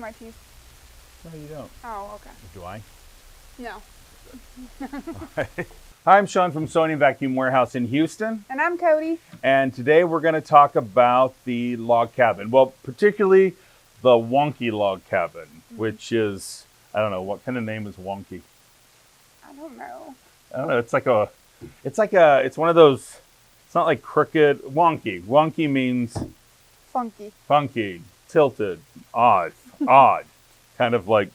my teeth. No, you don't. Oh, okay. Do I? No. Hi, I'm Shawn from Sony Vacuum Warehouse in Houston. And I'm Cody. And today we're going to talk about the log cabin. Well, particularly the Wonky log cabin, which is, I don't know, what kind of name is Wonky? I don't know. I don't know. It's one of those, it's not like crooked, wonky. Wonky means Funky. funky, tilted, odd. Kind of like,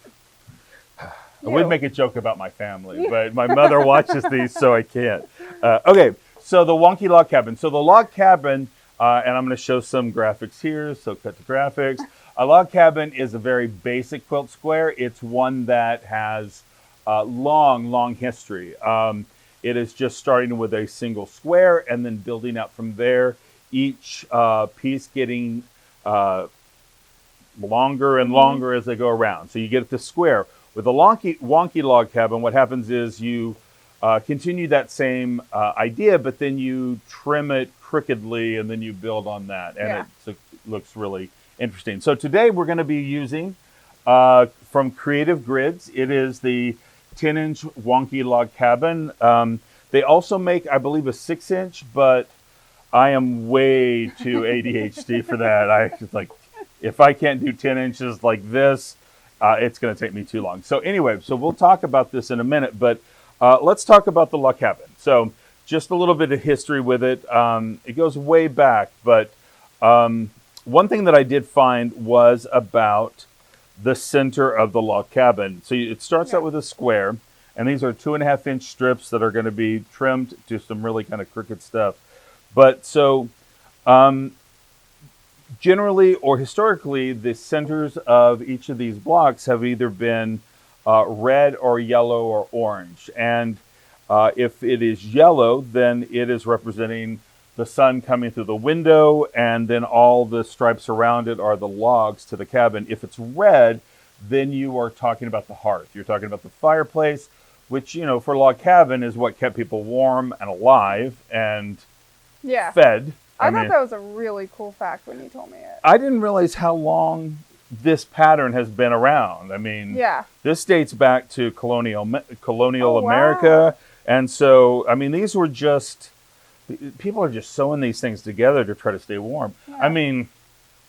I would make a joke about my family, but my mother watches these, so I can't. Okay, so the Wonky log cabin. So the log cabin, and I'm going to show some graphics here, so cut to graphics. A log cabin is a very basic quilt square. It's one that has long history. It is just starting with a single square and then building out from there, each piece getting longer and longer as they go around. So you get the square. With a wonky log cabin, what happens is you continue that same idea, but then you trim it crookedly and then you build on that. And it looks really interesting. So today we're going to be using, from Creative Grids, it is the 10-inch wonky log cabin. They also make, I believe, a 6-inch, but I am way too ADHD for that. If I can't do 10 inches like this, it's going to take me too long. So anyway, we'll talk about this in a minute, but let's talk about the log cabin. So just a little bit of history with it. It goes way back, but one thing that I did find was about the center of the log cabin. So it starts out with a square, and these are 2.5-inch strips that are going to be trimmed to some really kind of crooked stuff. But so generally or historically, the centers of each of these blocks have either been red or yellow or orange. And if it is yellow, then it is representing the sun coming through the window, and then all the stripes around it are the logs to the cabin. If it's red, then you are talking about the hearth. You're talking about the fireplace, which, for a log cabin is what kept people warm and alive and fed. I thought that was a really cool fact when you told me it. I didn't realize how long this pattern has been around. I mean, this dates back to colonial America. And so, I mean, these were just, people are just sewing these things together to try to stay warm. Yeah. I mean,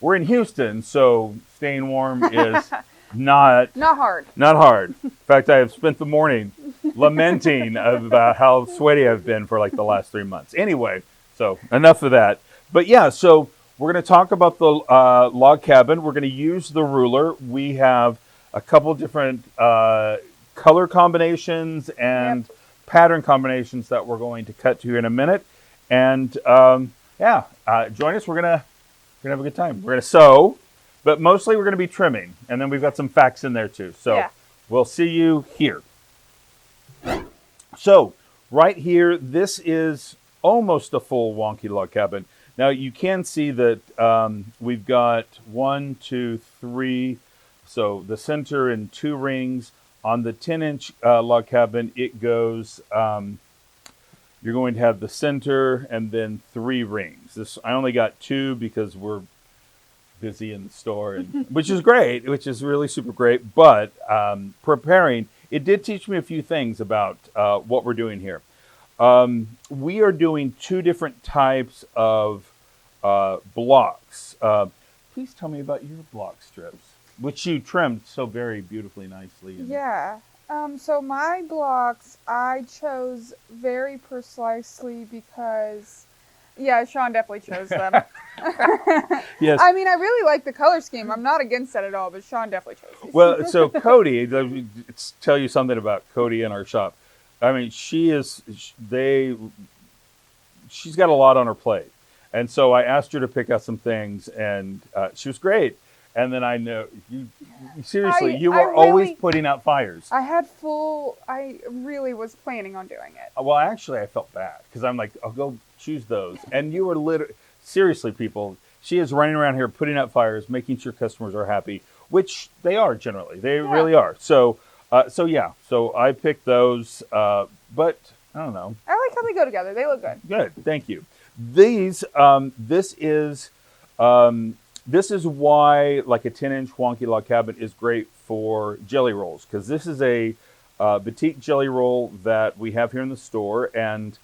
we're in Houston, so staying warm is not hard. Not hard. In fact, I have spent the morning lamenting about how sweaty I've been for like the last 3 months. Anyway, so enough of that. But yeah, so we're going to talk about the log cabin. We're going to use the ruler. We have a couple different color combinations and pattern combinations that we're going to cut to here in a minute. And join us. We're gonna have a good time. We're gonna sew, but mostly we're gonna be trimming, and then we've got some facts in there too. So we'll see you here. So right here, this is almost a full wonky log cabin. Now you can see that we've got 1, 2, 3. So the center and 2 rings on the 10-inch log cabin. It goes. You're going to have the center and then 3 rings. I only got 2 because we're busy in the store, which is great, which is really super great. But preparing, it did teach me a few things about what we're doing here. We are doing 2 different types of blocks. Please tell me about your block strips, which you trimmed so very beautifully, nicely. So my blocks, I chose very precisely because, Shawn definitely chose them. Yes. I mean, I really like the color scheme. I'm not against that at all, but Shawn definitely chose these. Well, so Cody, let's tell you something about Cody in our shop. I mean, she's got a lot on her plate. And so I asked her to pick out some things, and she was great. And then I know, you were always putting out fires. I really was planning on doing it. Well, actually, I felt bad because I'm like, I'll go choose those. And you were seriously, people, she is running around here putting out fires, making sure customers are happy, which they are generally. They really are. So I picked those, but I don't know. I like how they go together. They look good. Good, thank you. This is this is why like a 10-inch wonky log cabin is great for jelly rolls, because this is a batik jelly roll that we have here in the store, and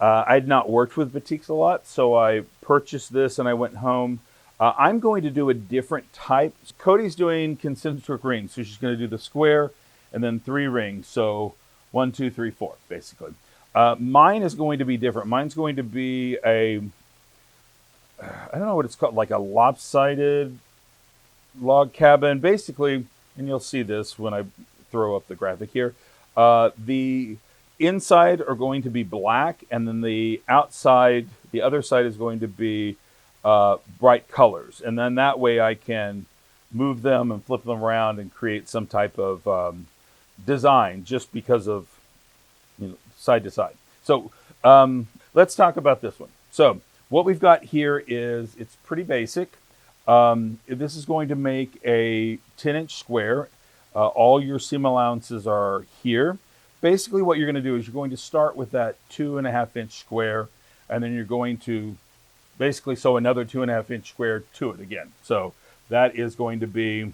I had not worked with batiks a lot, so I purchased this and I went home. I'm going to do a different type. Cody's doing concentric rings, so she's going to do the square and then 3 rings. So 1, 2, 3, 4, basically. Mine is going to be different. Mine's going to be I don't know what it's called, like a lopsided log cabin, basically. And you'll see this when I throw up the graphic here. The inside are going to be black, and then the outside, the other side is going to be bright colors. And then that way I can move them and flip them around and create some type of design just because of, side to side. So let's talk about this one. So what we've got here is, it's pretty basic. This is going to make a 10-inch square. All your seam allowances are here. Basically what you're going to do is you're going to start with that 2.5-inch square, and then you're going to basically sew another 2.5-inch square to it again. So that is going to be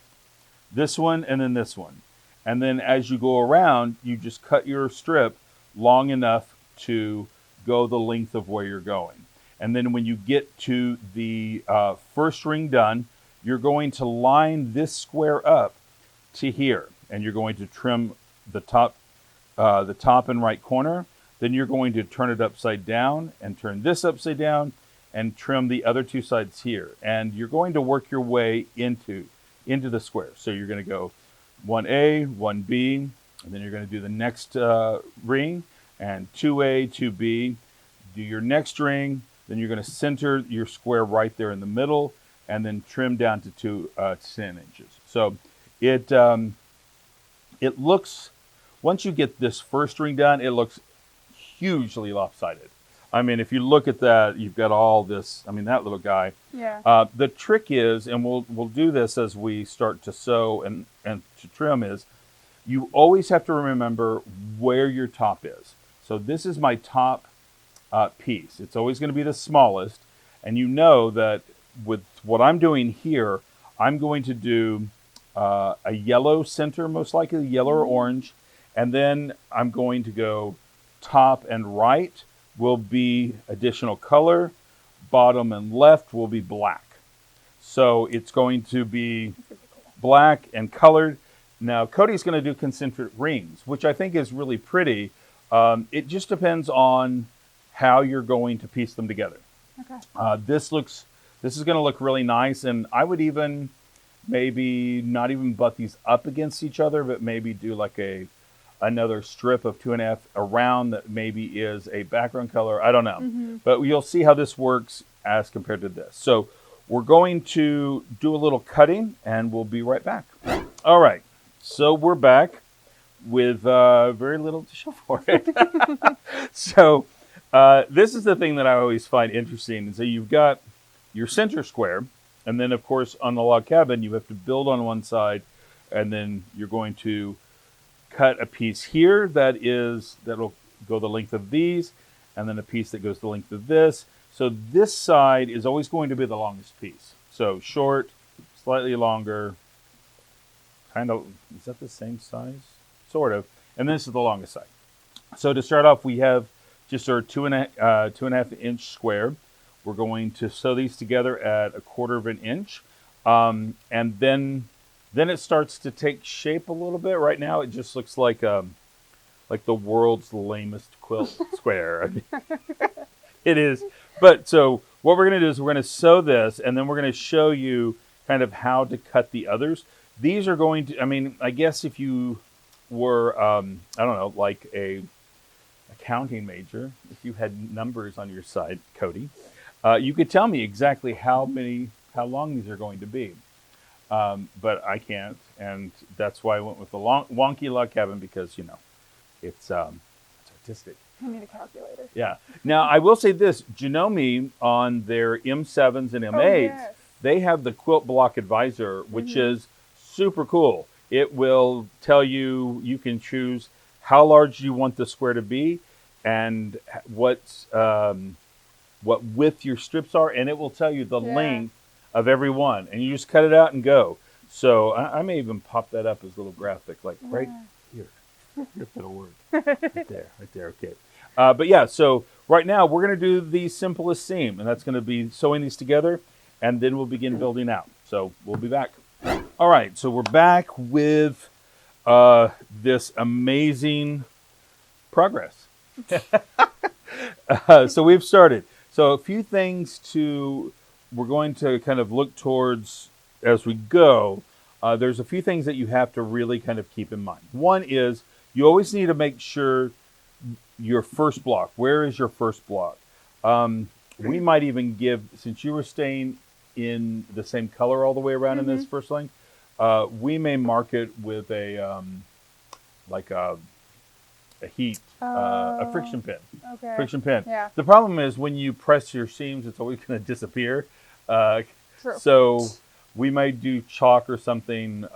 this one and then this one. And then as you go around, you just cut your strip long enough to go the length of where you're going. And then when you get to the first ring done, you're going to line this square up to here, and you're going to trim the top and right corner. Then you're going to turn it upside down and turn this upside down and trim the other 2 sides here. And you're going to work your way into the square. So you're going to go 1A, 1B, and then you're going to do the next ring, and 2A, 2B. Do your next ring, then you're going to center your square right there in the middle, and then trim down to 10 inches. So it looks, once you get this first ring done, it looks hugely lopsided. I mean, if you look at that, you've got all this, I mean, that little guy. Yeah. The trick is, and we'll do this as we start to sew and to trim, is you always have to remember where your top is. So this is my top piece. It's always going to be the smallest. And you know that with what I'm doing here, I'm going to do a yellow center, most likely yellow or orange. And then I'm going to go top and right will be additional color. Bottom and left will be black. So it's going to be black and colored. Now, Cody's going to do concentric rings, which I think is really pretty. It just depends on how you're going to piece them together. Okay. This is going to look really nice, and I would even maybe not even butt these up against each other, but maybe do like another strip of 2.5 around that maybe is a background color. I don't know. Mm-hmm. But you'll see how this works as compared to this. So we're going to do a little cutting, and we'll be right back. All right. So we're back with very little to show for it. So this is the thing that I always find interesting. So you've got your center square, and then, of course, on the log cabin, you have to build on one side, and then you're going to cut a piece here that'll go the length of these, and then a piece that goes the length of this. So this side is always going to be the longest piece. So short, slightly longer, kind of, is that the same size? Sort of. And this is the longest side. So to start off, we have just our 2.5 inch square. We're going to sew these together at 1/4 inch. And then it starts to take shape a little bit. Right now, it just looks like the world's lamest quilt square. I mean, it is. But so what we're going to do is we're going to sew this, and then we're going to show you kind of how to cut the others. These are going to, I mean, I guess if you were, I don't know, like a accounting major, if you had numbers on your side, Cody, you could tell me exactly how long these are going to be. But I can't, and that's why I went with the wonky log cabin, because, it's artistic. I need a calculator. Yeah. Now, I will say this. Janome, on their M7s and M8s, they have the Quilt Block Advisor, which is super cool. It will tell you can choose how large you want the square to be and what width your strips are, and it will tell you the length of every one, and you just cut it out and go. So I may even pop that up as a little graphic, like right here. If it'll work. Right there, okay. But yeah, so right now we're going to do the simplest seam, and that's going to be sewing these together, and then we'll begin building out. So we'll be back. All right, so we're back with this amazing progress. So we've started. So a few things we're going to kind of look towards as we go. There's a few things that you have to really kind of keep in mind. One is you always need to make sure your first block. Where is your first block? We might even give, since you were staying in the same color all the way around in this first length, we may mark it with a heat, a friction pin. Okay. Friction pin. Yeah. The problem is when you press your seams, it's always going to disappear. True. So we might do chalk or something.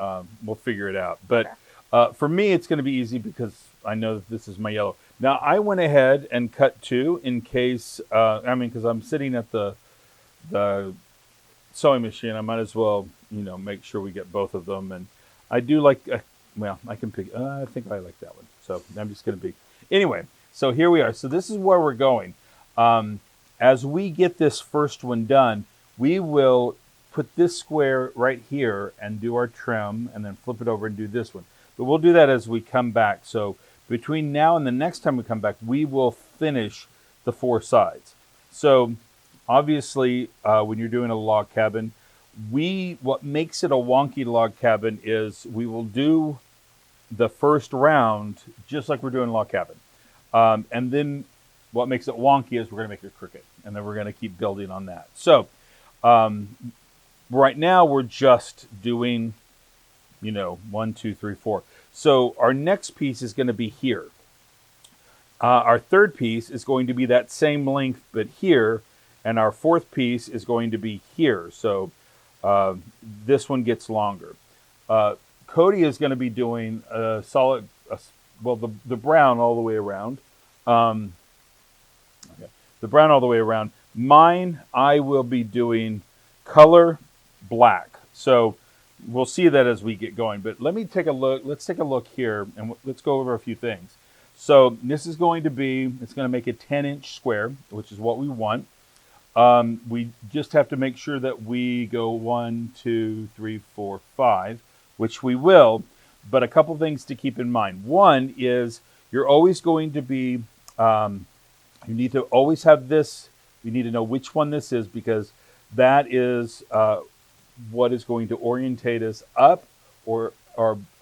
We'll figure it out. But for me, it's going to be easy because I know that this is my yellow. Now, I went ahead and cut two in case, because I'm sitting at the sewing machine. I might as well, make sure we get both of them. And I do like, I can pick, I think I like that one. So I'm just going to be, anyway, so here we are. So this is where we're going. As we get this first one done, we will put this square right here and do our trim and then flip it over and do this one. But we'll do that as we come back. So between now and the next time we come back, we will finish the four sides. So obviously, when you're doing a log cabin, what makes it a wonky log cabin is we will do the first round just like we're doing log cabin. And then what makes it wonky is we're going to make it crooked. And then we're going to keep building on that. So right now we're just doing, 1, 2, 3, 4. So our next piece is going to be here. Our third piece is going to be that same length, but here. And our fourth piece is going to be here. So this one gets longer. Codi is going to be doing a solid, the brown all the way around. The brown all the way around. Mine, I will be doing color black. So we'll see that as we get going. But let me take a look. Let's take a look here, and let's go over a few things. So this is going to be, it's going to make a 10-inch square, which is what we want. We just have to make sure that we go 1, 2, 3, 4, 5, which we will. But a couple things to keep in mind. One is you're always going to be, you need to always have this. You need to know which one this is because that is what is going to orientate us up or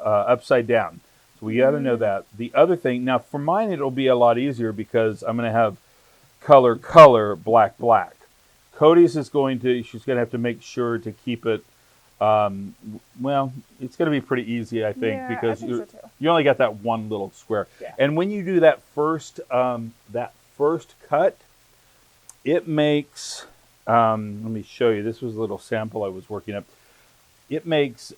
upside down. So we got to know that. The other thing, now for mine, it'll be a lot easier because I'm going to have color, black. Codi's is she's going to have to make sure to keep it, it's going to be pretty easy, I think, because you only got that one little square. Yeah. And when you do that first cut, it makes, let me show you, this was a little sample I was working up. It makes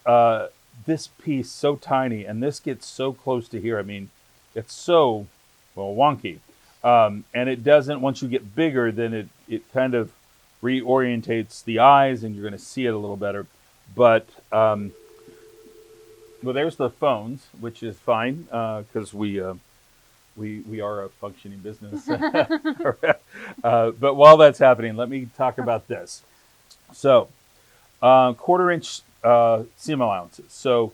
this piece so tiny, and this gets so close to here. I mean, it's so, wonky. And it doesn't, once you get bigger, then it kind of reorientates the eyes, and you're going to see it a little better. But, there's the phones, which is fine, because we are a functioning business. But while that's happening, let me talk about this. So, 1/4-inch seam allowances. So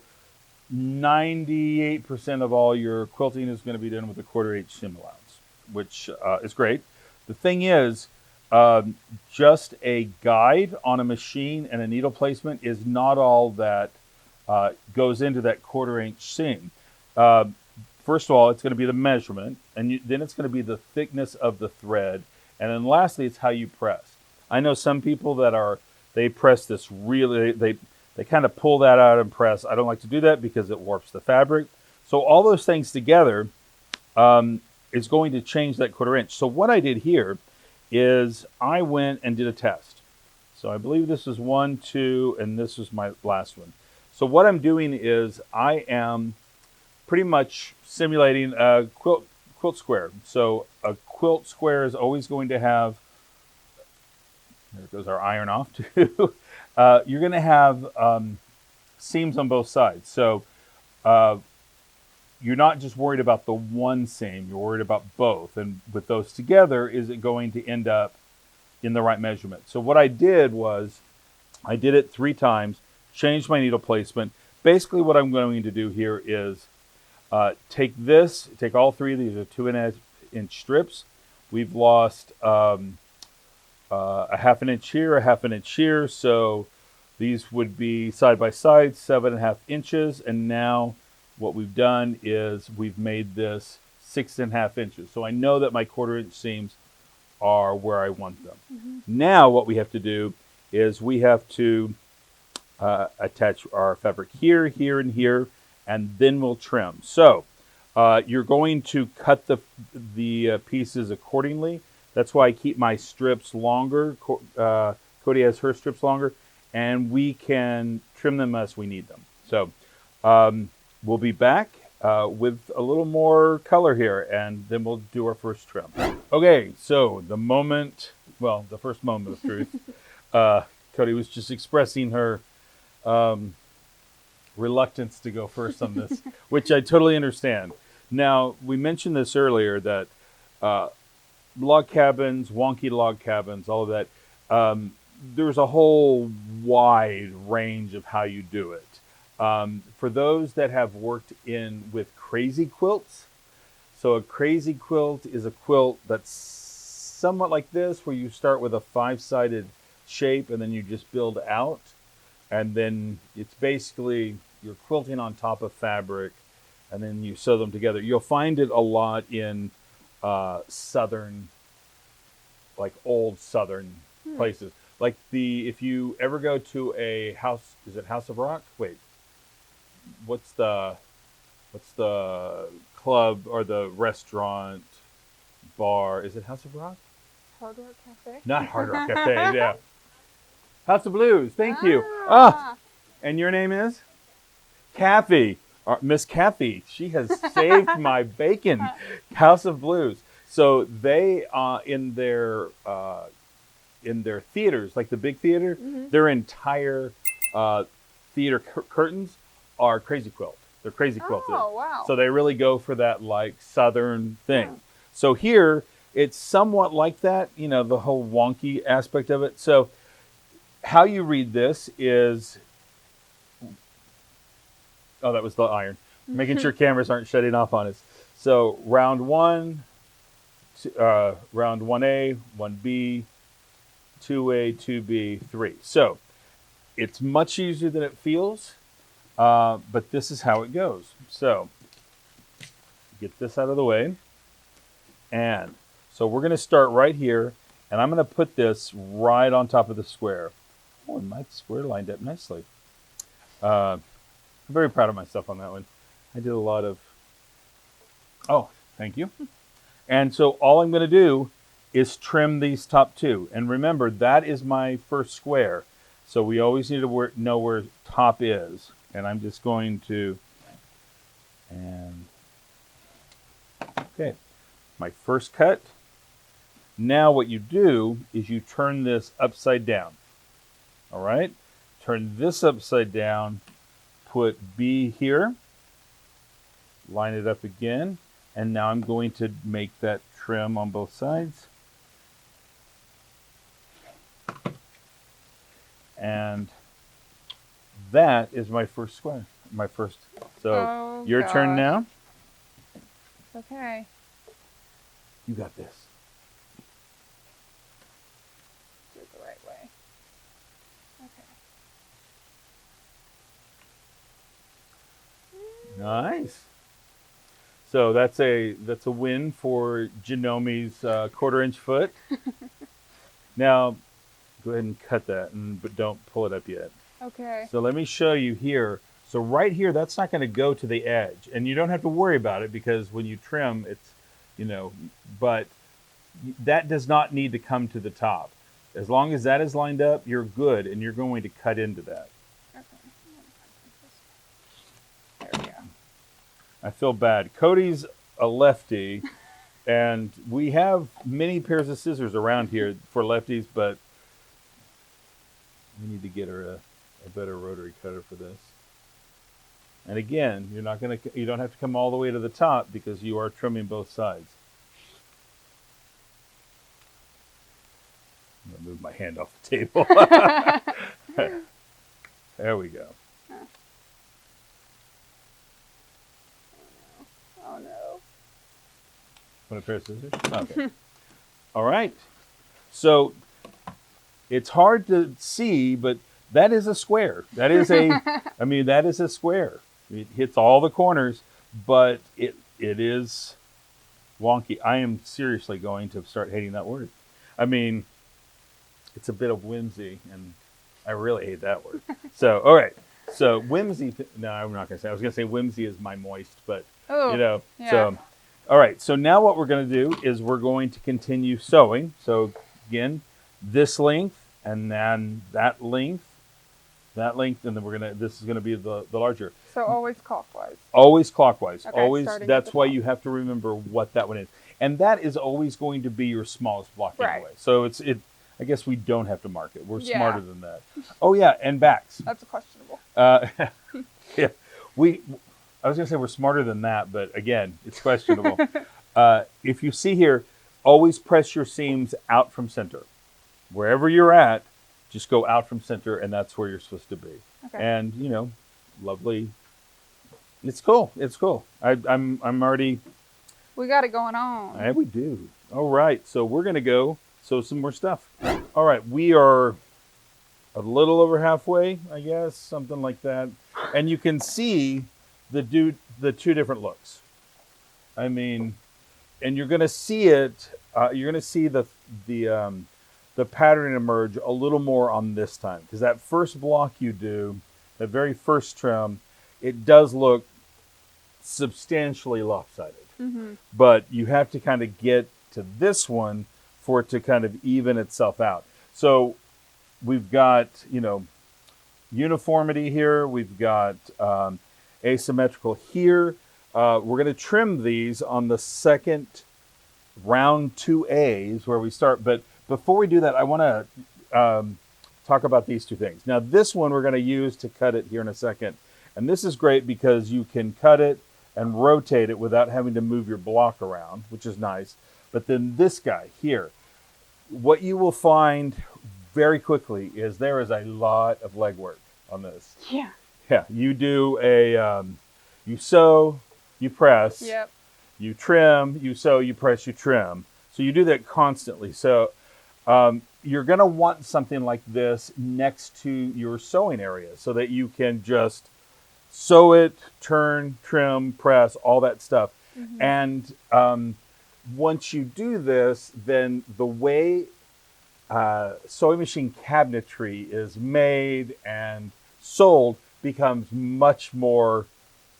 98% of all your quilting is going to be done with a 1/4-inch seam allowance, which is great. The thing is, just a guide on a machine and a needle placement is not all that goes into that 1/4-inch seam. First of all, it's going to be the measurement, and then it's going to be the thickness of the thread, and then lastly, it's how you press. I know some people they press this really, they kind of pull that out and press. I don't like to do that because it warps the fabric. So all those things together is going to change that 1/4-inch. So what I did here is I went and did a test. So I believe this is 1, 2, and this is my last one. So what I'm doing is I am pretty much simulating a quilt square. So a quilt square is always going to have, there goes our iron off too. You're going to have seams on both sides. So uh, you're not just worried about the one seam, you're worried about both. And with those together, is it going to end up in the right measurement? So what I did was I did it 3 times, changed my needle placement. Basically what I'm going to do here is take all 3 of these are 2.5-inch strips. We've lost a 1/2 inch here, a 1/2 inch here. So these would be side by side, 7.5 inches. And now what we've done is we've made this 6.5 inches. So I know that my 1/4 inch seams are where I want them. Mm-hmm. Now what we have to do is we have to attach our fabric here, here, and here, and then we'll trim. So you're going to cut the pieces accordingly. That's why I keep my strips longer. Codi has her strips longer, and we can trim them as we need them. So we'll be back with a little more color here, and then we'll do our first trim. Okay, so the first moment of truth. Codi was just expressing her reluctance to go first on this, which I totally understand. Now, we mentioned this earlier that log cabins, wonky log cabins, all of that, there's a whole wide range of how you do it. For those that have worked with crazy quilts, so a crazy quilt is a quilt that's somewhat like this, where you start with a 5-sided shape and then you just build out. And then it's basically you're quilting on top of fabric and then you sew them together. You'll find it a lot in southern, like old southern places. Like if you ever go to a house, is it House of Rock? Wait, what's the club or the restaurant bar? Is it House of Rock? Hard Rock Cafe? Not Hard Rock Cafe, yeah. House of Blues, thank you. And your name is? Kathy. Miss Kathy. She has saved my bacon. House of Blues. So they, in their theaters, like the big theater, their entire theater curtains are crazy quilt. They're crazy quilted. Oh, wow. So they really go for that like southern thing. Yeah. So here, it's somewhat like that, the whole wonky aspect of it. So how you read this is, that was the iron. Making sure cameras aren't shutting off on us. So round 1, round 1A, 1B, 2A, 2B, 3. So it's much easier than it feels, but this is how it goes. So get this out of the way. And so we're going to start right here, and I'm going to put this right on top of the square. Oh, and my square lined up nicely. I'm very proud of myself on that one. I did a lot of... Oh, thank you. And so all I'm going to do is trim these top 2. And remember, that is my first square. So we always need to know where top is. And I'm just going to... Okay, my first cut. Now what you do is you turn this upside down. All right? Turn this upside down. Put B here. Line it up again. And now I'm going to make that trim on both sides. And that is my first square. So your turn now. Okay. You got this. Do it the right way. Okay. Nice. So that's a win for Genomi's 1/4 inch foot. Now, go ahead and cut that, but don't pull it up yet. Okay. So let me show you here. So right here, that's not going to go to the edge, and you don't have to worry about it because when you trim, it's, but that does not need to come to the top. As long as that is lined up, you're good, and you're going to cut into that. There we go. I feel bad. Codi's a lefty, and we have many pairs of scissors around here for lefties, but We need to get her a better rotary cutter for this. And again, you don't have to come all the way to the top because you are trimming both sides. I'm going to move my hand off the table. There we go. Oh no. Want a pair of scissors? Okay. All right. So it's hard to see, but that is a square. That is that is a square. It hits all the corners, but it is wonky. I am seriously going to start hating that word. I mean, it's a bit of whimsy, and I really hate that word. So, all right. So whimsy. No, I'm not going to say. I was going to say whimsy is my moist, but Yeah. So, all right. So now what we're going to do is we're going to continue sewing. So again, this length, and then that length, and then this is going to be the larger. So always clockwise. Always clockwise. Okay, Always. That's why top. you have to remember what that one is, and that is always going to be your smallest block Right. anyway. So it. I guess we don't have to mark it. We're Yeah. smarter than that. Oh yeah, and backs. That's questionable. Yeah, I was going to say we're smarter than that, but again, it's questionable. If you see here, always press your seams out from center. Wherever you're at, just go out from center, and that's where you're supposed to be. Okay. And lovely. It's cool. It's cool. I'm already. We got it going on. We do. All right, so we're going to go sew some more stuff. All right, we are a little over halfway, I guess, something like that. And you can see the two different looks. I mean, and you're going to see it. You're going to see the pattern emerge a little more on this time, because that first block you do, the very first trim, it does look substantially lopsided. Mm-hmm. But you have to kind of get to this one for it to kind of even itself out. So we've got, uniformity here. We've got asymmetrical here. We're going to trim these on the second round 2A is where we start. But before we do that, I want to talk about these two things. Now, this one we're going to use to cut it here in a second. And this is great because you can cut it and rotate it without having to move your block around, which is nice. But then this guy here, what you will find very quickly is there is a lot of legwork on this. Yeah. Yeah, you do you sew, you press, Yep. you trim, you sew, you press, you trim. So you do that constantly. So you're going to want something like this next to your sewing area so that you can just sew it, turn, trim, press, all that stuff. Mm-hmm. And once you do this, then the way sewing machine cabinetry is made and sold becomes much more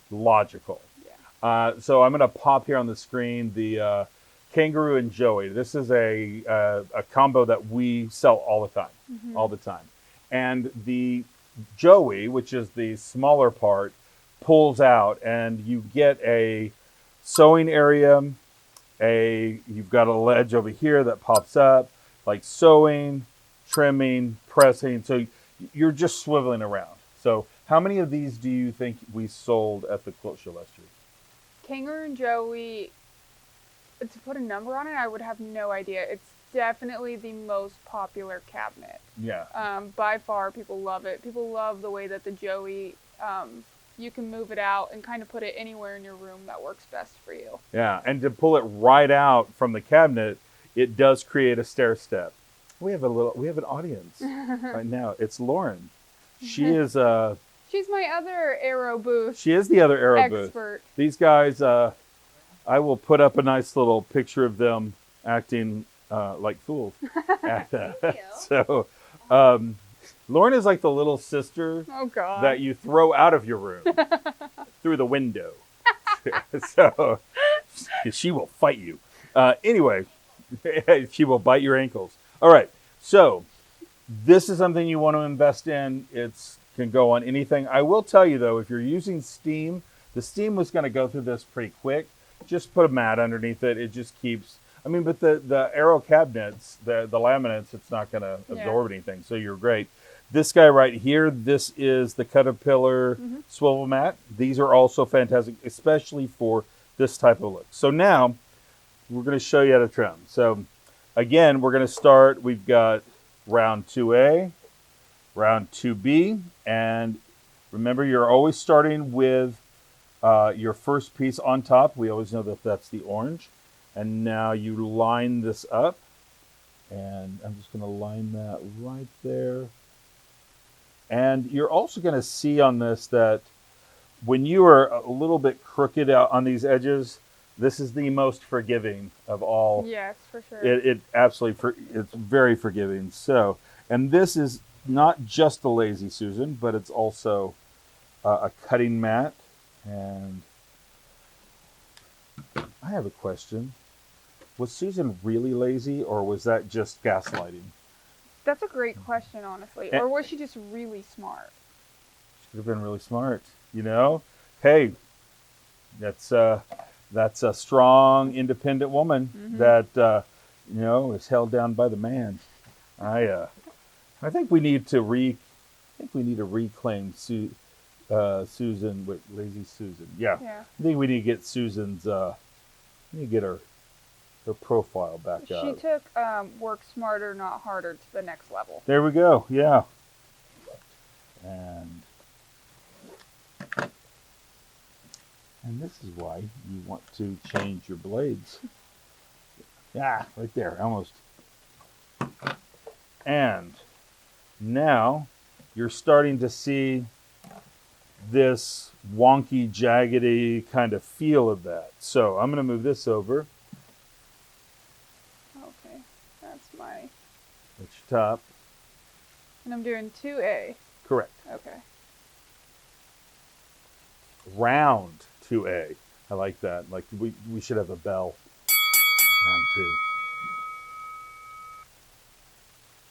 logical. Yeah. So I'm going to pop here on the screen the Kangaroo and Joey. This is a combo that we sell all the time, all the time. And the Joey, which is the smaller part, pulls out, and you get a sewing area. You've got a ledge over here that pops up, like sewing, trimming, pressing. So you're just swiveling around. So how many of these do you think we sold at the quilt show last year? Kangaroo and Joey, to put a number on it, I would have no idea. It's definitely the most popular cabinet. Yeah. By far, people love it. People love the way that the Joey, you can move it out and kind of put it anywhere in your room that works best for you. Yeah, and to pull it right out from the cabinet, it does create a stair step. We have an audience right now. It's Lauren. She is She's my other Aero booth. She is the other Aero booth. Expert. These guys, I will put up a nice little picture of them acting like fools. So, Lauren is like the little sister that you throw out of your room through the window. So, she will fight you. Anyway, she will bite your ankles. All right. So, this is something you want to invest in. It can go on anything. I will tell you, though, if you're using steam, the steam was going to go through this pretty quick. Just put a mat underneath it. It just keeps... but the Aero cabinets, the laminates, it's not going to absorb anything, so you're great. This guy right here, this is the Caterpillar Mm-hmm. swivel mat. These are also fantastic, especially for this type of look. So now we're going to show you how to trim. So again, we're going to start. We've got round 2A, round 2B, and remember, you're always starting with your first piece on top. We always know that that's the orange. And now you line this up. And I'm just going to line that right there. And you're also going to see on this that when you are a little bit crooked out on these edges, this is the most forgiving of all. Yes, for sure. It absolutely, it's very forgiving. So, and this is not just the Lazy Susan, but it's also a cutting mat. And I have a question. Was Susan really lazy, or was that just gaslighting? That's a great question, honestly. And- Or was she just really smart? Should have been really smart, you know. Hey, that's a strong, independent woman that you know, is held down by the man. I think we need to reclaim Susan with Lazy Susan. Yeah. I think we need to get Susan's. We need to get her profile back She up. took work smarter, not harder to the next level. There we go. Yeah. And this is why you want to change your blades. Yeah, right there, almost. And now you're starting to see this wonky, jaggedy kind of feel of that. So I'm going to move this over. Okay, that's my... That's your top. And I'm doing 2A. Correct. Okay. Round 2A. I like that. Like we should have a bell. Round 2.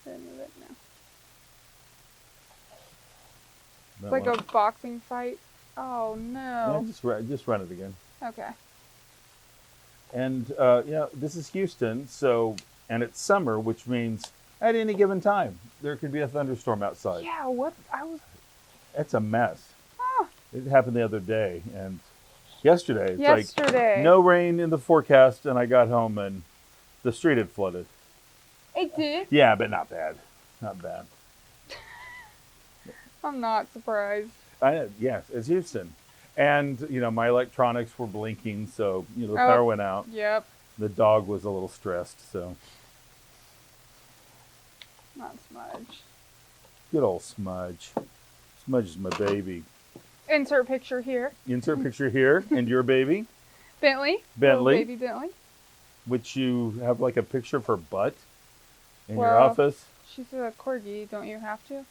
Then move it now. That It's like one. a boxing fight. Oh Yeah, no. just run it again. Okay. And this is Houston, so and it's summer, which means at any given time there could be a thunderstorm outside. Yeah, what? I was... It's a mess. Ah, It happened the other day, and yesterday. It's yesterday. like no rain in the forecast, and I got home and the street had flooded. It did? Yeah, but not bad. Not bad. I'm not surprised. Yes, it's Houston. And, you know, my electronics were blinking, so, you know, the Oh. power went out. Yep. The dog was a little stressed, so Not smudge. good old Smudge. Smudge is my baby. Insert picture here. Insert picture here, and your baby, Bentley. Bentley. Little baby Bentley. which you have like a picture of her butt in your Well, office. She's a corgi. Don't you have to?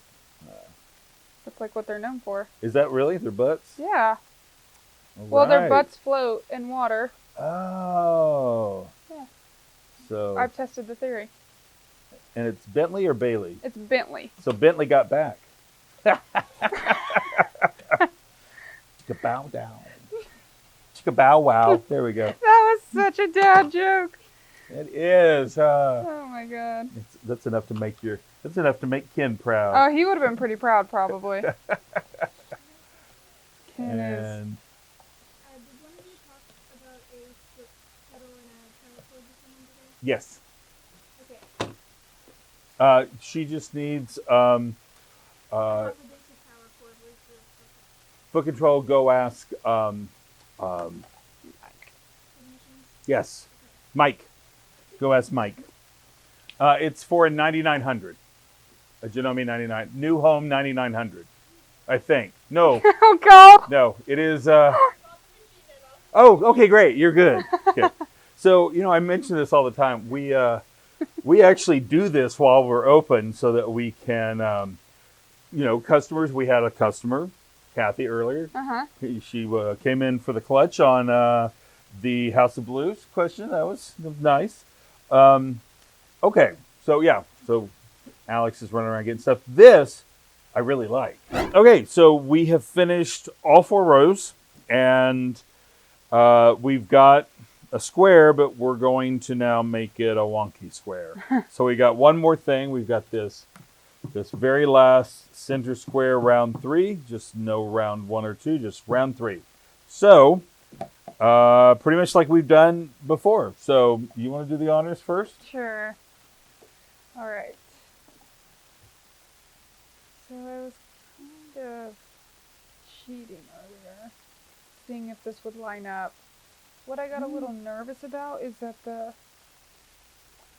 That's like what they're known for. Is that really their butts? Yeah. All Well, their right. butts float in water. Oh. Yeah. So, I've tested the theory. and it's Bentley or Bailey? It's Bentley. So Bentley got back. Chicka bow down. Chicka bow wow. There we go. That was such a dad joke. It is. Oh my god. That's enough to make That's enough to make Ken proud. Oh, he would have been pretty proud, probably. Ken is. And Did one of you talk about a split pedal and a power cord or something today? yes, Okay. she just needs How's the basic power cord? Where's the foot control. Go ask. ignitions? Yes, Mike. Go ask Mike. It's for a 9900, a Janome 99, new home 9900, I think. No, Oh god. no, it is. Oh, okay, great. You're good. Okay. So I mention this all the time. We actually do this while we're open so that we can, customers. We had a customer, Kathy, earlier. Uh-huh. She came in for the clutch on the House of Blues question. That was nice. Okay, so Alex is running around getting stuff. This I really like. Okay, so we have finished all 4 rows, and we've got a square, but we're going to now make it a wonky square. So we got one more thing. We've got this This very last center square, round 3, just no round 1 or 2, just round 3. So, pretty much like we've done before. So, you want to do the honors first? Sure. All right. So I was kind of cheating earlier, seeing if this would line up. What I got a little nervous about is that the...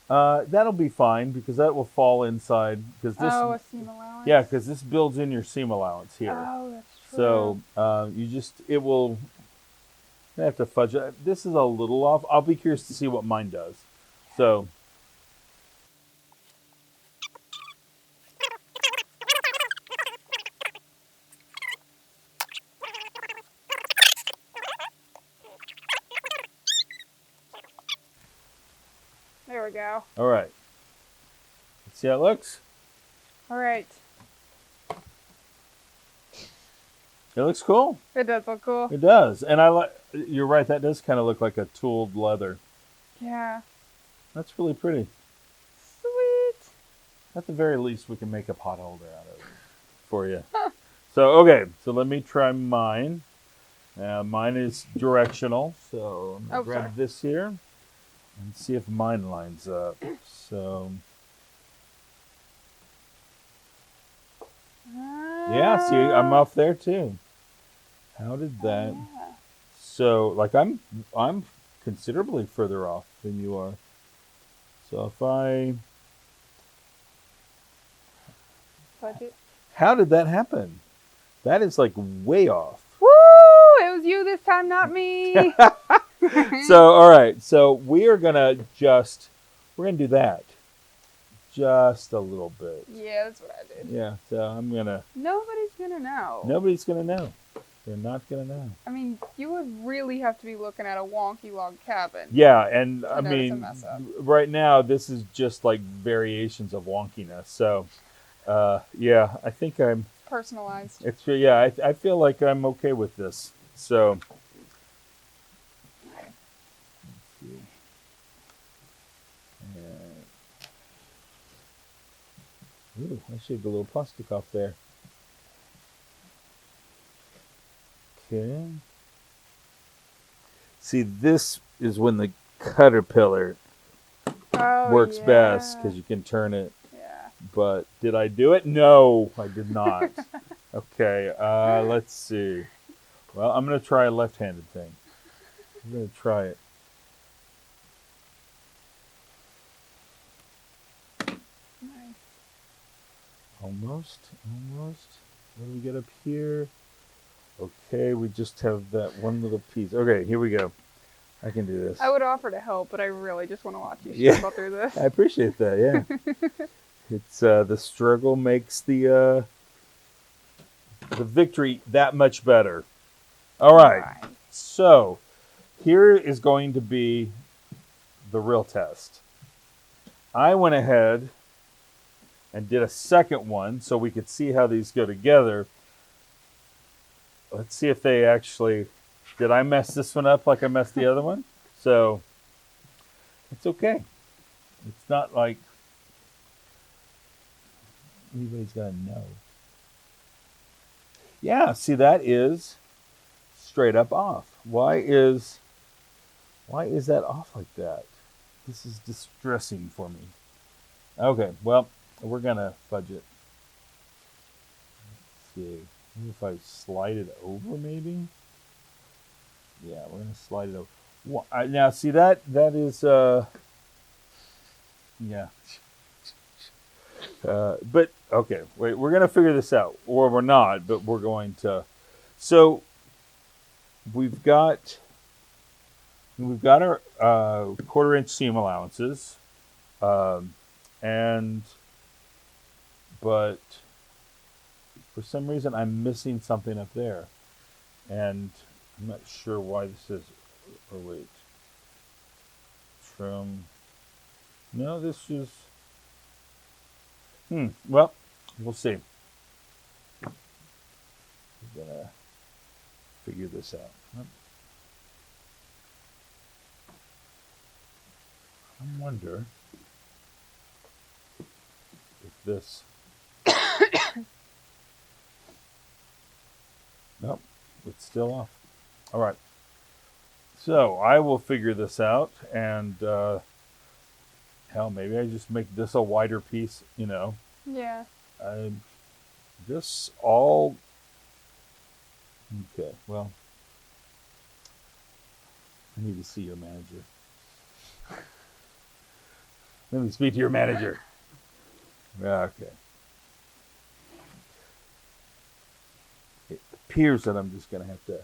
That'll be fine because that will fall inside. Because this, a seam allowance? yeah, because this builds in your seam allowance here. Oh, that's true. So it will. I have to fudge it. This is a little off. I'll be curious to see what mine does. So. There we go. All right. Let's see how it looks. All right. It looks cool. It does look cool. It does, and I like. You're right. That does kind of look like a tooled leather. Yeah. That's really pretty. Sweet. At the very least, we can make a pot holder out of it for you. So okay. So let me try mine. Mine is directional. So I'm gonna grab this here and see if mine lines up. So. Yeah, see, I'm off there too. How did that? Yeah. So, like, I'm considerably further off than you are. So if Budget. how did that happen? That is like way off. Woo! It was you this time, not me. So, all right. So we're gonna do that just a little bit. Yeah, that's what I did. Yeah. So I'm gonna. Nobody's gonna know. Nobody's gonna know. They're not gonna know. I mean, you would really have to be looking at a wonky log cabin. Yeah, and I notice a mean, mess up. right now this is just like variations of wonkiness. So, yeah, I think I'm. Personalized. I feel like I'm okay with this. So. Let's see. Ooh, I shaved a little plastic off there. Okay. See, this is when the caterpillar works best because you can turn it. Yeah. But did I do it? No, I did not. Okay, let's see. Well, I'm going to try a left-handed thing. I'm going to try it. Nice. Almost. What do we get up here? Okay, we just have that one little piece. Okay, here we go. I can do this. I would offer to help, but I really just want to watch you struggle through this. I appreciate that, yeah. It's the struggle makes the victory that much better. All right. So, here is going to be the real test. I went ahead and did a second one so we could see how these go together. Let's see if they actually... Did I mess this one up like I messed the other one? So, it's okay. It's not like anybody's got to know. Yeah, see, that is straight up off. Why is that off like that? This is distressing for me. Okay, well, we're going to fudge it. Let's see. Maybe if I slide it over, maybe? Yeah, we're going to slide it over. Now, see, that is... yeah. But, okay, wait, we're going to figure this out. Or we're not, but we're going to... So, we've got our 1/4-inch seam allowances. But for some reason, I'm missing something up there. And I'm not sure why this is... Oh, wait. Trim... No, this is... Well, we'll see. We're going to figure this out. I wonder if this Nope, it's still off. All right. So I will figure this out, and hell, maybe I just make this a wider piece. Yeah. I, this all. Okay. Well, I need to see your manager. Let me speak to your manager. Okay. It appears that I'm just going to have to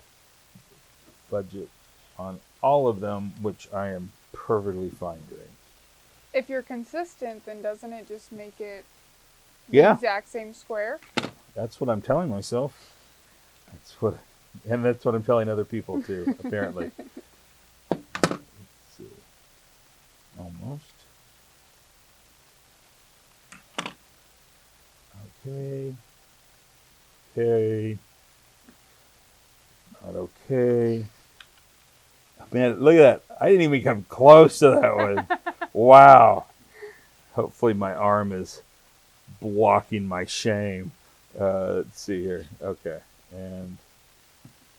budget on all of them, which I am perfectly fine doing. If you're consistent, then doesn't it just make it the Yeah. exact same square? That's what I'm telling myself. That's what I'm telling other people too, apparently. Let's see. Almost. Okay. Okay. Not okay. Man, look at that. I didn't even come close to that one. Wow. Hopefully my arm is blocking my shame. Let's see here. Okay. And,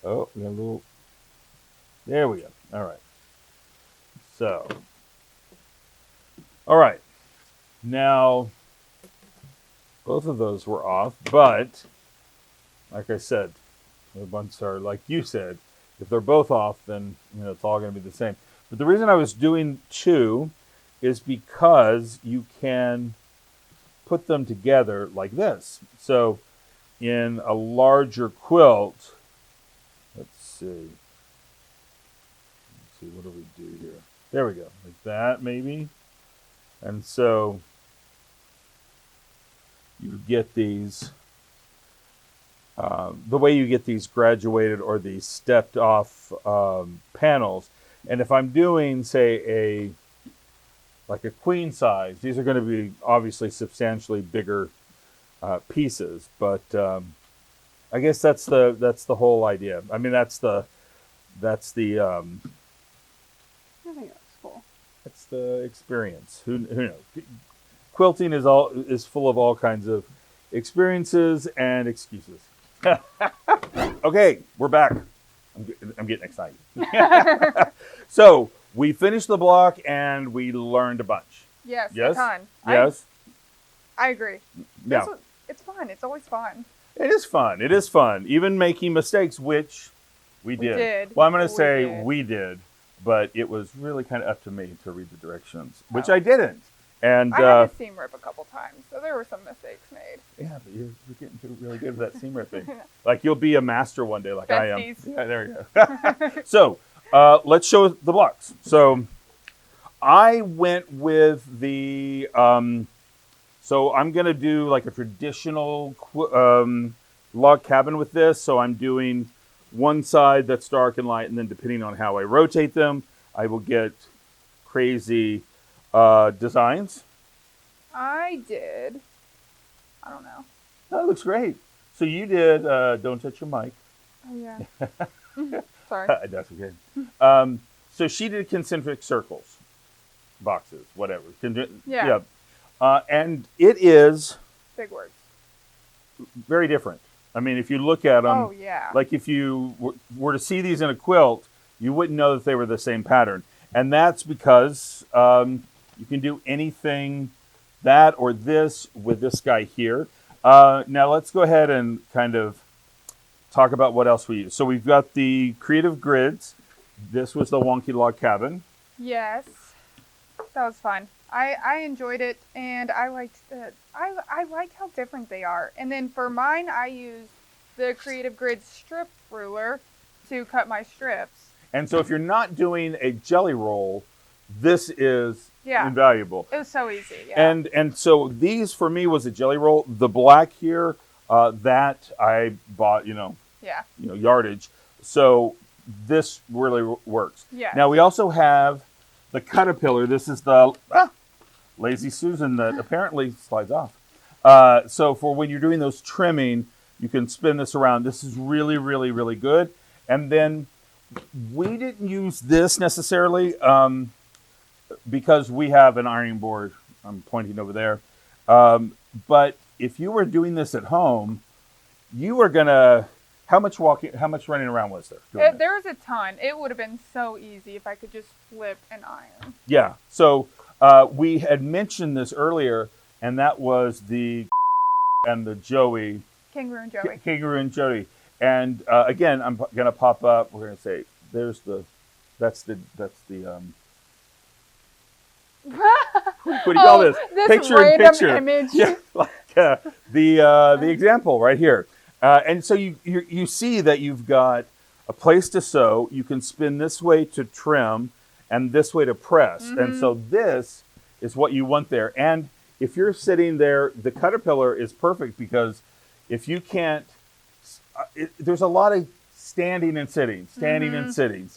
oh, we got a little, there we go. All right. So, all right. Now, both of those were off, but like I said, the ones are like you said. If they're both off, then it's all going to be the same. But the reason I was doing two is because you can put them together like this. So, in a larger quilt, let's see. What do we do here? There we go, like that maybe. And so you get these, the way you get these graduated or these stepped off panels. And if I'm doing, say, like a queen size, these are going to be obviously substantially bigger pieces. But I guess that's the whole idea. I mean, that's the I think that's cool. that's the experience. Who knows? Quilting is full of all kinds of experiences and excuses. Okay, we're back. I'm getting excited. So we finished the block and we learned a bunch. Yes, Yes? a ton. Yes. I agree. Yeah. It's fun. It's always fun. It is fun. It is fun. Even making mistakes, which we did. Well, I'm going to say we did, but it was really kind of up to me to read the directions, which I didn't. And I had a seam rip a couple times, so there were some mistakes made. yeah, but you're getting really good at that seam ripping. Like you'll be a master one day, like Besties. I am. Yeah, there you go. So let's show the blocks. So I went with the. So I'm gonna do like a traditional log cabin with this. So I'm doing one side that's dark and light, and then depending on how I rotate them, I will get crazy designs. I did. I don't know. That looks great. So you did. Don't touch your mic. Oh yeah. Sorry. That's okay. So she did concentric circles, boxes, whatever. Yeah. And it is Big words. very different. I mean, if you look at them, Oh yeah. like if you were to see these in a quilt, you wouldn't know that they were the same pattern. And that's because you can do anything, that or this, with this guy here. Now let's go ahead and kind of talk about what else we use. So we've got the creative grids. This was the Wonky log cabin. Yes. That was fun. I enjoyed it, and I liked I like how different they are. And then for mine, I used the Creative Grid strip ruler to cut my strips. And so if you're not doing a jelly roll, this is Yeah. invaluable. It was so easy. Yeah. And so these for me was a jelly roll. The black here, that I bought, yeah. yardage. So this really works. Yeah. Now we also have the Caterpillar. This is the Lazy Susan that apparently slides off. So for when you're doing those trimming, you can spin this around. This is really, really, really good. And then we didn't use this necessarily because we have an ironing board. I'm pointing over there. But if you were doing this at home, you are going to How much running around was there? doing this? There was a ton. It would have been so easy if I could just flip and iron. Yeah. So we had mentioned this earlier, and that was the and the Joey. Kangaroo and Joey. Kangaroo and Jody. And again, I'm going to pop up. We're going to say, that's the what do you call this? This Picture in random picture. image. Yeah, like the example right here. And so you see that you've got a place to sew. You can spin this way to trim and this way to press. Mm-hmm. And so this is what you want there. And if you're sitting there, the Caterpillar is perfect because if you can't, there's a lot of standing and sitting, and sitting.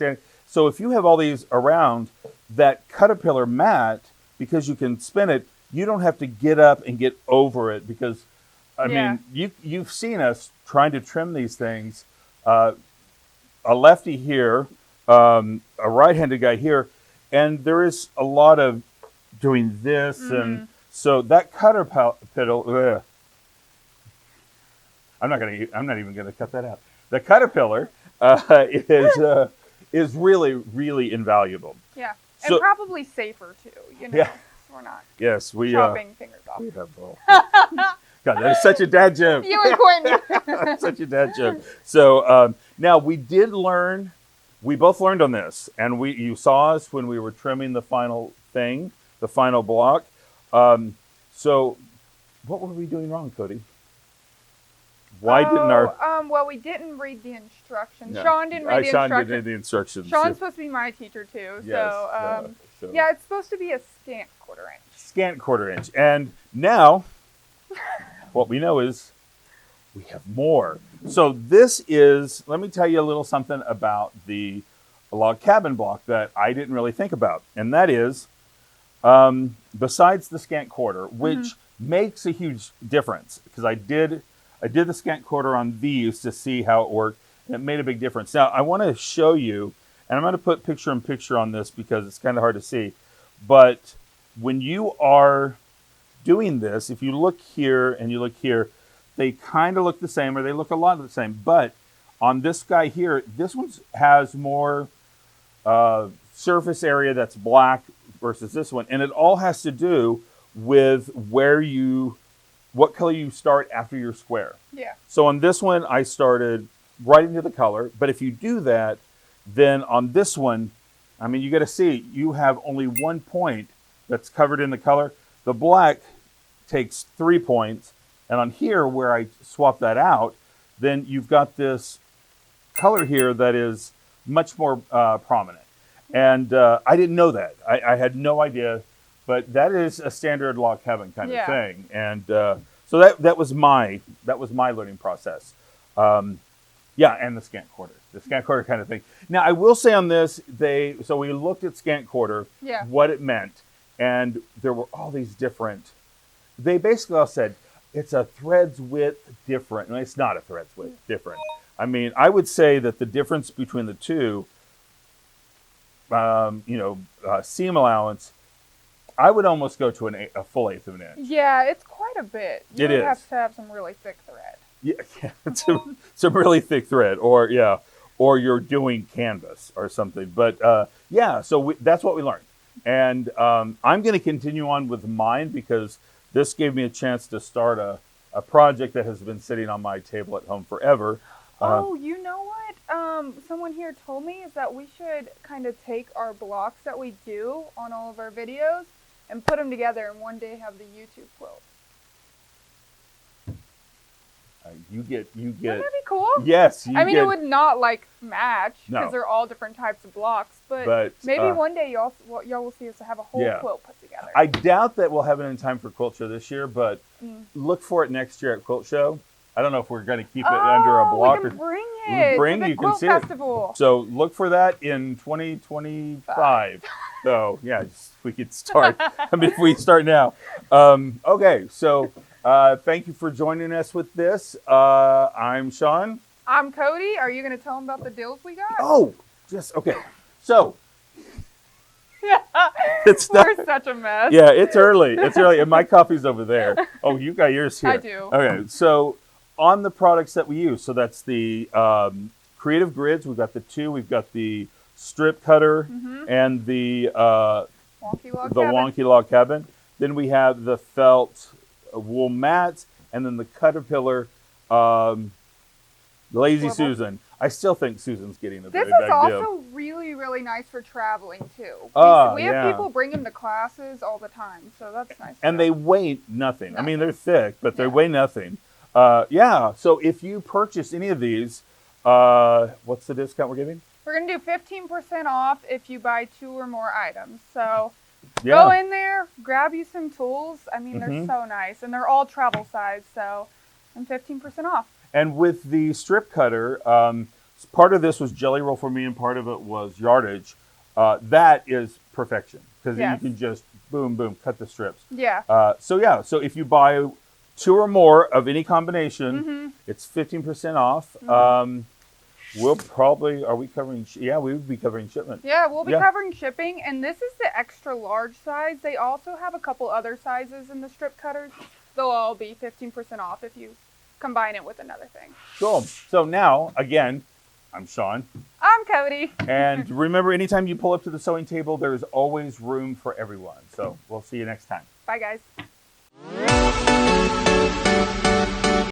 So if you have all these around, that Caterpillar mat, because you can spin it, you don't have to get up and get over it because, I mean, you've seen us trying to trim these things. A lefty here, a right-handed guy here, and there is a lot of doing this, and so that Caterpillar. I'm not even gonna cut that out. The Caterpillar is really, really invaluable. Yeah, So- and probably safer too. You know, Yeah. we're not Yes, we chopping fingers off. we have. God, that is such a dad joke. You and Quentin. Such a dad joke. So now we did learn. We both learned on this, and you saw us when we were trimming the final thing, the final block. So what were we doing wrong, Cody? Why didn't our well, we didn't read the instructions. No. Shawn didn't read the Shawn instructions. didn't read the instructions. Shawn's supposed to be my teacher too. Yes, So, so- yeah, it's supposed to be a scant 1/4 inch. scant 1/4 inch. And now, what we know is we have more. So this is, let me tell you a little something about the log cabin block that I didn't really think about. And that is, besides the scant 1/4, which makes a huge difference, because I did the scant 1/4 on these to see how it worked, and it made a big difference. Now, I want to show you, and I'm going to put picture in picture on this because it's kind of hard to see, but when you are doing this, if you look here and you look here, they kind of look the same, or they look a lot the same. But on this guy here, this one has more surface area that's black versus this one. And it all has to do with what color you start after your square. Yeah. So on this one, I started right into the color. But if you do that, then on this one, I mean, you got to see, you have only 1 point that's covered in the color. The black takes 3 points. And on here, where I swap that out, then you've got this color here that is much more prominent. And I didn't know that. I had no idea. But that is a standard log cabin kind of thing. And so that was my learning process. And the scant 1/4. The scant 1/4 kind of thing. Now, I will say on this, so we looked at scant 1/4, what it meant. And there were all these different, they basically all said, it's a thread's width different. And it's not a thread's width different. I mean, I would say that the difference between the two, seam allowance, I would almost go to a full 1/8 of an inch. Yeah, it's quite a bit. You It would is. have to have some really thick thread. Yeah, some really thick thread, or you're doing canvas or something. But so that's what we learned. And I'm going to continue on with mine because this gave me a chance to start a project that has been sitting on my table at home forever. You know what? Someone here told me is that we should kind of take our blocks that we do on all of our videos and put them together and one day have the YouTube quilt. You get. Wouldn't that be cool? Yes. It would not match because No. they're all different types of blocks, but maybe one day y'all will see us have a whole quilt put together. I doubt that we'll have it in time for Quilt Show this year, but look for it next year at Quilt Show. I don't know if we're going to keep it under a block. We can bring it. To the you can quilt see festival. it. So look for that in 2025. So we could start. If we start now. Okay, so thank you for joining us with this. I'm Shawn. I'm Cody. Are you going to tell them about the deals we got? Oh, okay. So it's not. We're such a mess. Yeah, it's early. And my coffee's over there. Oh, you got yours here. I do. Okay, so on the products that we use. So that's the creative grids. We've got the two. We've got the strip cutter and the wonky log cabin. Then we have the felt wool mats, and then the Caterpillar Lazy Swivel. Susan. I still think Susan's getting a This very is bad also deal. really, really nice for traveling too. We Yeah. have people bring them to classes all the time, so that's nice. And they weigh nothing. I mean, they're thick, but they Yeah. weigh nothing. Yeah. So if you purchase any of these, what's the discount we're giving? We're gonna do 15% off if you buy 2 or more items. So Yeah. go in there, grab you some tools. I mean, they're Mhm. so nice, and they're all travel size. So, and 15% off. And with the strip cutter, part of this was jelly roll for me, and part of it was yardage. That is perfection because Yes. you can just boom, boom, cut the strips. Yeah. So if you buy 2 or more of any combination, it's 15% off. We'll probably, are we covering? Yeah, we would be covering shipment. Yeah, we'll be Yeah. covering shipping, and this is the extra large size. They also have a couple other sizes in the strip cutters. They'll all be 15% off if you combine it with another thing. Cool. So now, again, I'm Shawn. I'm Cody. And remember, anytime you pull up to the sewing table, there's always room for everyone. So we'll see you next time. Bye, guys.